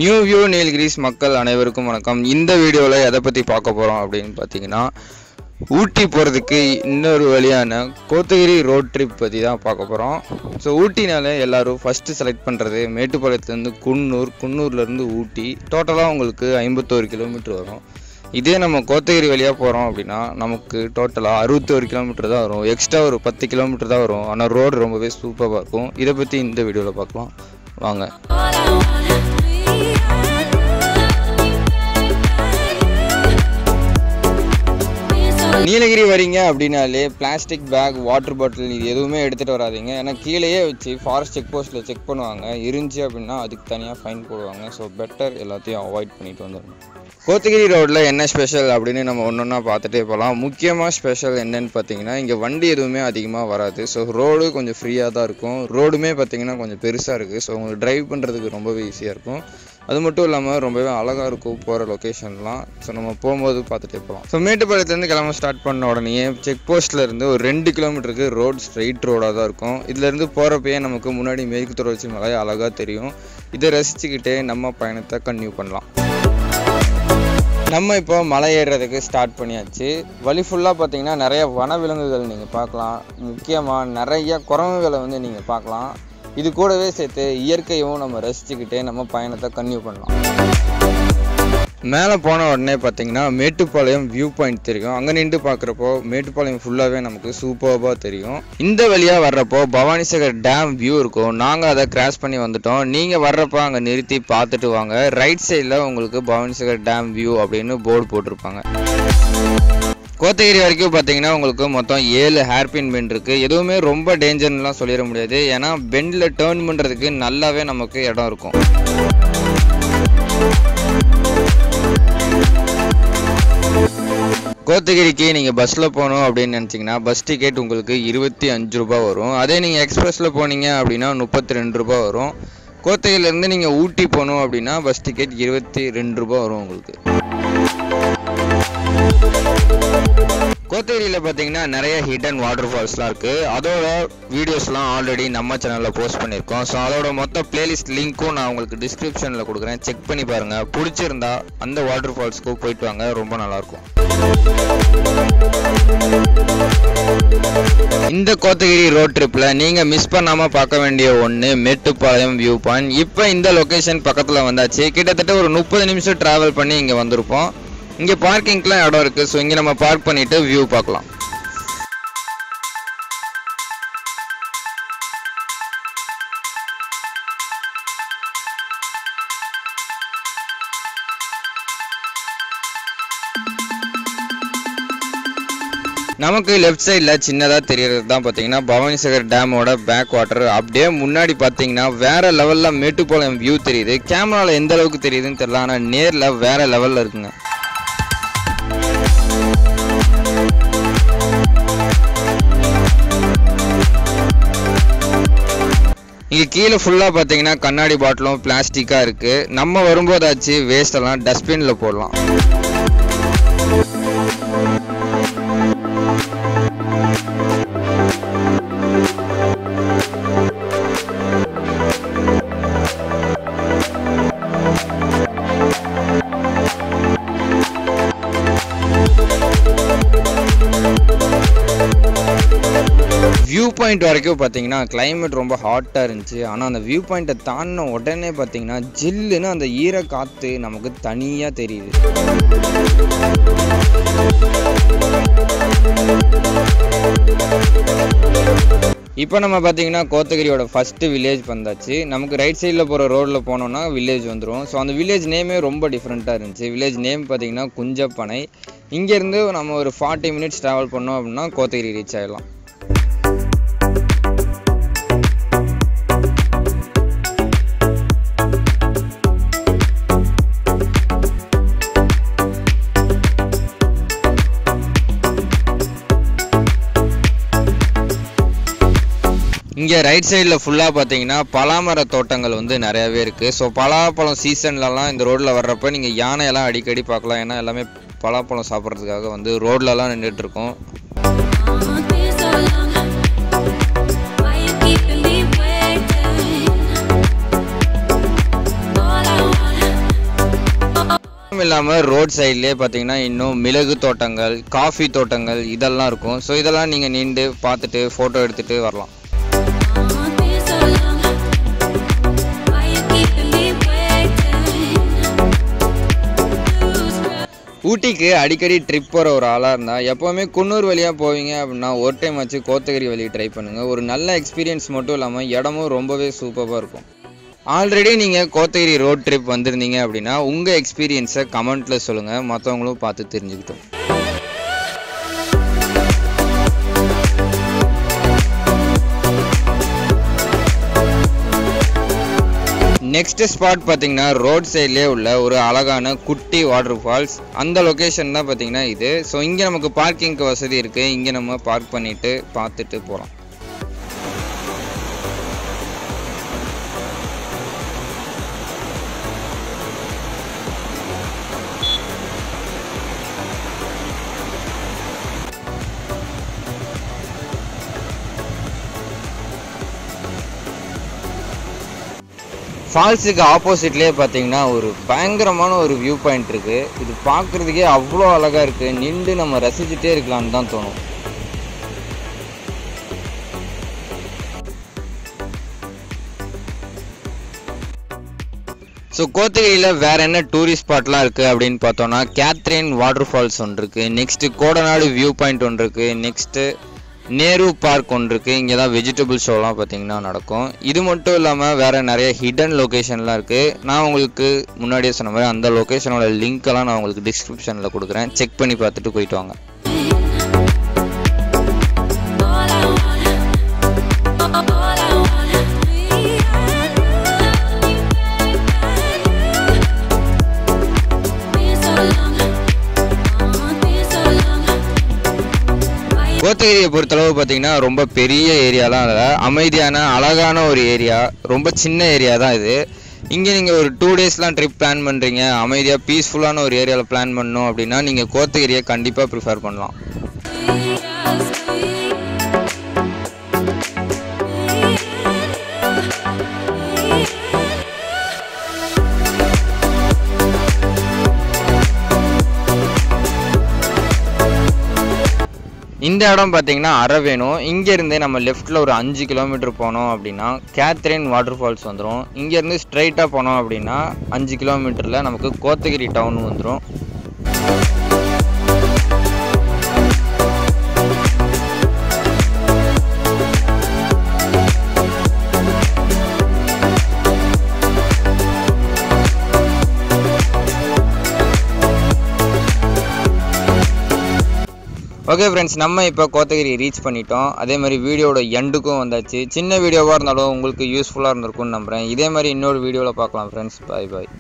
New view Nilgiris மக்கள் அனைவருக்கும் வணக்கம். இந்த வீடியோவில் எதை பற்றி பார்க்க போகிறோம் அப்படின்னு பார்த்தீங்கன்னா, ஊட்டி போகிறதுக்கு இன்னொரு வழியான கோத்தகிரி ரோட் ட்ரிப் பற்றி தான் பார்க்க போகிறோம். ஸோ ஊட்டினாலே எல்லோரும் ஃபஸ்ட்டு செலக்ட் பண்ணுறது மேட்டுப்பாளையத்துலேருந்து குன்னூர்லேருந்து ஊட்டி டோட்டலாக உங்களுக்கு 51 கிலோமீட்டர் வரும். இதே நம்ம கோத்தகிரி வழியாக போகிறோம் அப்படின்னா நமக்கு டோட்டலாக 61 கிலோமீட்டர் தான் வரும். எக்ஸ்ட்ரா ஒரு 10 கிலோமீட்டர் தான் வரும். ஆனால் ரோடு ரொம்பவே சூப்பராக இருக்கும். இதை பற்றி இந்த வீடியோவில் பார்க்கலாம் வாங்க. நீலகிரி வரீங்க அப்படின்னாலே பிளாஸ்டிக் பேக், வாட்டர் பாட்டில் இது எதுவுமே எடுத்துகிட்டு வராதிங்க. ஏன்னா கீழேயே வச்சு ஃபாரஸ்ட் செக் போஸ்ட்டில் செக் பண்ணுவாங்க. இருந்துச்சு அப்படின்னா அதுக்கு தனியாக ஃபைன் போடுவாங்க. ஸோ பெட்டர் எல்லாத்தையும் அவாய்ட் பண்ணிட்டு வந்துடணும். கோத்தகிரி ரோட்டில் என்ன ஸ்பெஷல் அப்படின்னு நம்ம ஒன்றா பார்த்துட்டே போகலாம். முக்கியமாக ஸ்பெஷல் என்னன்னு பார்த்தீங்கன்னா, இங்கே வண்டி எதுவுமே அதிகமாக வராது. ஸோ ரோடு கொஞ்சம் ஃப்ரீயாக தான் இருக்கும். ரோடுமே பார்த்தீங்கன்னா கொஞ்சம் பெருசாக இருக்குது. ஸோ உங்களுக்கு ட்ரைவ் பண்ணுறதுக்கு ரொம்பவே ஈஸியாக இருக்கும். அது மட்டும் இல்லாமல் ரொம்பவே அழகாக இருக்கும் போகிற லொக்கேஷன்லாம். ஸோ நம்ம போகும்போது பார்த்துட்டே போகலாம். ஸோ மேட்டுப்பாளையத்துலேருந்து கிளம்ப ஸ்டார்ட் பண்ண உடனே செக் போஸ்ட்டில் இருந்து ஒரு 2 கிலோமீட்டருக்கு ரோடு ஸ்ட்ரைட் ரோடாக தான் இருக்கும். இதுலேருந்து போகிறப்பயே நமக்கு முன்னாடி மேற்கு தொடர்ச்சி மலை அழகாக தெரியும். இதை ரசிச்சுக்கிட்டே நம்ம பயணத்தை கன்டினியூ பண்ணலாம். நம்ம இப்போ மலை ஏறுறதுக்கு ஸ்டார்ட் பண்ணியாச்சு. வழி ஃபுல்லாக பார்த்தீங்கன்னா நிறைய வனவிலங்குகள் நீங்கள் பார்க்கலாம். முக்கியமாக நிறைய குரங்குகளை நீங்கள் பார்க்கலாம். இது கூடவே சேர்த்து இயற்கையும் நம்ம ரசிச்சுக்கிட்டே நம்ம பயணத்தை கன்டினியூ பண்ணலாம். மேலே போன உடனே பார்த்தீங்கன்னா மேட்டுப்பாளையம் வியூ பாயிண்ட் தெரியும். அங்கே நின்று பார்க்குறப்போ மேட்டுப்பாளையம் ஃபுல்லாகவே நமக்கு சூப்பராக தெரியும். இந்த வழியாக வர்றப்போ பவானிசாகர் டேம் வியூ இருக்கும். நாங்கள் அதை கிராஸ் பண்ணி வந்துட்டோம். நீங்கள் வர்றப்போ அங்கே நிறுத்தி பார்த்துட்டு வாங்க. ரைட் சைடில் உங்களுக்கு பவானிசாகர் டேம் வியூ அப்படின்னு போர்டு போட்டிருப்பாங்க. கோத்தகிரி வரைக்கும் பார்த்தீங்கன்னா உங்களுக்கு மொத்தம் 7 ஹேர்பின் பெண்ட் இருக்குது. எதுவுமே ரொம்ப டேஞ்சர்லாம் சொல்லிட முடியாது. ஏன்னா பெண்டில் டேர்ன் பண்ணுறதுக்கு நல்லாவே நமக்கு இடம் இருக்கும். கோத்தகிரிக்கு நீங்கள் பஸ்ஸில் போகணும் அப்படின்னு நினச்சிங்கன்னா பஸ் டிக்கெட் உங்களுக்கு 25 ரூபா வரும். அதே நீங்கள் எக்ஸ்பிரஸில் போனீங்க அப்படின்னா 32 ரூபா வரும். கோத்தகிரிலேருந்து நீங்கள் ஊட்டி போகணும் அப்படின்னா பஸ் டிக்கெட் 22 ரூபா வரும் உங்களுக்கு. கோத்தகிரியில் பார்த்தீங்கன்னா நிறைய ஹிடன் வாட்டர் ஃபால்ஸ்லாம் இருக்குது. அதோட வீடியோஸ்லாம் ஆல்ரெடி நம்ம சேனலில் போஸ்ட் பண்ணியிருக்கோம். ஸோ அதோட மொத்த பிளேலிஸ்ட் லிங்க்கும் நான் உங்களுக்கு டிஸ்கிரிப்ஷனில் கொடுக்குறேன். செக் பண்ணி பாருங்கள். பிடிச்சிருந்தா அந்த வாட்டர் ஃபால்ஸ்க்கு போயிட்டு வாங்க. ரொம்ப நல்லாயிருக்கும். இந்த கோத்தகிரி ரோட் ட்ரிப்பில் நீங்கள் மிஸ் பண்ணாமல் பார்க்க வேண்டிய ஒன்று மேட்டுப்பாளையம் வியூ பாயிண்ட். இப்போ இந்த லொக்கேஷன் பக்கத்தில் வந்தாச்சு. கிட்டத்தட்ட ஒரு 30 நிமிஷம் ட்ராவல் பண்ணி இங்கே வந்திருப்போம். இங்கே பார்க்கிங்க்குலாம் இடம் இருக்குது. ஸோ இங்கே நம்ம பார்க் பண்ணிவிட்டு வியூ பார்க்கலாம். நமக்கு லெஃப்ட் சைடில் சின்னதாக தெரியறது தான் பார்த்தீங்கன்னா பவானிசாகர் டேமோட பேக் வாட்டர். அப்படியே முன்னாடி பார்த்தீங்கன்னா வேறு லெவலில் மேட்டுப்பாளையம் வியூ தெரியுது. கேமராவில் எந்த அளவுக்கு தெரியுதுன்னு தெரியல, ஆனால் நேரில் வேறு லெவலில் இருக்குங்க. இங்கே கீழே ஃபுல்லாக பார்த்தீங்கன்னா கண்ணாடி பாட்டிலும் பிளாஸ்டிக்காக இருக்குது. நம்ம வரும்போதாச்சு வேஸ்டெல்லாம் டஸ்ட்பினில் போடலாம். வியூ பாயிண்ட் வரைக்கும் பார்த்தீங்கன்னா கிளைமேட் ரொம்ப ஹாட்டாக இருந்துச்சு. ஆனால் அந்த வியூ பாயிண்ட்டை தாண்டின உடனே பார்த்தீங்கன்னா ஜில்லுன்னு அந்த ஈர காற்று நமக்கு தனியாக தெரியுது. இப்போ நம்ம பார்த்தீங்கன்னா கோத்தகிரியோட ஃபஸ்ட்டு வில்லேஜ் வந்தாச்சு. நமக்கு ரைட் சைடில் போகிற ரோடில் போனோம்னா வில்லேஜ் வந்துடும். ஸோ அந்த வில்லேஜ் நேமே ரொம்ப டிஃப்ரெண்ட்டாக இருந்துச்சு. வில்லேஜ் நேம் பார்த்தீங்கன்னா குஞ்சப்பனை. இங்கேருந்து நம்ம ஒரு 40 மினிட்ஸ் ட்ராவல் பண்ணோம் அப்படின்னா கோத்தகிரி ரீச் ஆகிடலாம். இங்கே ரைட் சைடில் ஃபுல்லாக பார்த்தீங்கன்னா பலாமர தோட்டங்கள் நிறையாவே இருக்குது. ஸோ பலாப்பழம் சீசன்லலாம் இந்த ரோட்டில் வர்றப்ப நீங்கள் யானையெல்லாம் அடிக்கடி பார்க்கலாம். ஏன்னா எல்லாமே பலாப்பழம் சாப்பிட்றதுக்காக ரோட்லலாம் நின்றுட்டுருக்கோம். இல்லாமல் ரோட் சைட்லேயே பார்த்தீங்கன்னா இன்னும் மிளகு தோட்டங்கள், காஃபி தோட்டங்கள் இதெல்லாம் இருக்கும். ஸோ இதெல்லாம் நீங்கள் நின்று பார்த்துட்டு ஃபோட்டோ எடுத்துகிட்டு வரலாம். ஊட்டிக்கு அடிக்கடி ட்ரிப் போகிற ஒரு ஆளாக இருந்தால் எப்போவுமே குன்னூர் வழியாக போவீங்க அப்படின்னா ஒரு டைம் வச்சு கோத்தகிரி வழி ட்ரை பண்ணுங்கள். ஒரு நல்ல எக்ஸ்பீரியன்ஸ் மட்டும் இல்லாமல் இடமும் ரொம்பவே சூப்பராக இருக்கும். ஆல்ரெடி நீங்கள் கோத்தகிரி ரோட் ட்ரிப் வந்திருந்தீங்க அப்படின்னா உங்கள் எக்ஸ்பீரியன்ஸை கமெண்ட்டில் சொல்லுங்கள், மற்றவங்களும் பார்த்து தெரிஞ்சுக்கிட்டோம். நெக்ஸ்ட் ஸ்பாட் பார்த்தீங்கன்னா ரோட் சைட்லேயே உள்ள ஒரு அழகான குட்டி வாட்டர் ஃபால்ஸ். அந்த லொக்கேஷன் தான் பார்த்தீங்கன்னா இது. ஸோ இங்கே நமக்கு பார்க்கிங்க்கு வசதி இருக்குது. இங்கே நம்ம பார்க் பண்ணிவிட்டு பார்த்துட்டு போகலாம். ஃபால்ஸுக்கு ஆப்போசிட்லேயே பார்த்தீங்கன்னா ஒரு பயங்கரமான ஒரு வியூ பாயிண்ட் இருக்குது. இது பார்க்குறதுக்கே அவ்வளோ அழகாக இருக்குது. நின்று நம்ம ரசிச்சுட்டே இருக்கலான்னு தான் தோணும். ஸோ கோத்தகிரியில் வேறு என்ன டூரிஸ்ட் ஸ்பாட்லாம் இருக்குது அப்படின்னு பார்த்தோன்னா கேத்ரின் வாட்டர் ஃபால்ஸ் ஒன்று இருக்குது. நெக்ஸ்ட்டு கோடநாடு வியூ பாயிண்ட் ஒன்று இருக்குது. நெக்ஸ்ட்டு நேரு பார்க் ஒன்று இருக்குது. இங்கே தான் வெஜிடபிள் ஷோலாம் பார்த்திங்கன்னா நடக்கும். இது மட்டும் இல்லாமல் வேறு நிறைய ஹிடன் லொக்கேஷன்லாம் இருக்குது. நான் உங்களுக்கு முன்னாடியே சொன்ன மாதிரி அந்த லொக்கேஷனோட லிங்க்கெல்லாம் நான் உங்களுக்கு டிஸ்கிரிப்ஷனில் கொடுக்குறேன். செக் பண்ணி பார்த்துட்டு போயிட்டு வாங்க. கோத்தகிரியை பொறுத்தளவு பார்த்தீங்கன்னா ரொம்ப பெரிய ஏரியாலாம் இல்லை, அமைதியான அழகான ஒரு ஏரியா, ரொம்ப சின்ன ஏரியா தான் இது. இங்கே நீங்கள் ஒரு 2 டேஸ்லாம் ட்ரிப் பிளான் பண்ணுறீங்க, அமைதியாக பீஸ்ஃபுல்லான ஒரு ஏரியாவில் பிளான் பண்ணணும் அப்படின்னா நீங்கள் கோத்தகிரியை கண்டிப்பாக ப்ரிஃபர் பண்ணலாம். இந்த இடம் பார்த்தீங்கன்னா அரவேணும். இங்கேருந்தே நம்ம லெஃப்ட்டில் ஒரு 5 கிலோமீட்டர் போனோம் அப்படின்னா கேத்ரின் வாட்டர் ஃபால்ஸ் வந்துடும். இங்கேருந்து ஸ்ட்ரைட்டாக போனோம் அப்படின்னா 5 கிலோமீட்டரில் நமக்கு கோத்தகிரி டவுன் வந்துடும். ஓகே ஃப்ரெண்ட்ஸ், நம்ம இப்போ கோத்தகிரி ரீச் பண்ணிட்டோம். அதே மாதிரி வீடியோட எண்டுக்கும் வந்தாச்சு. சின்ன வீடியோவாக இருந்தாலும் உங்களுக்கு யூஸ்ஃபுல்லாக இருந்திருக்கும்னு நம்புகிறேன். இதே மாதிரி இன்னொரு வீடியோவில் பார்க்கலாம் ஃப்ரெண்ட்ஸ். பாய் பாய்.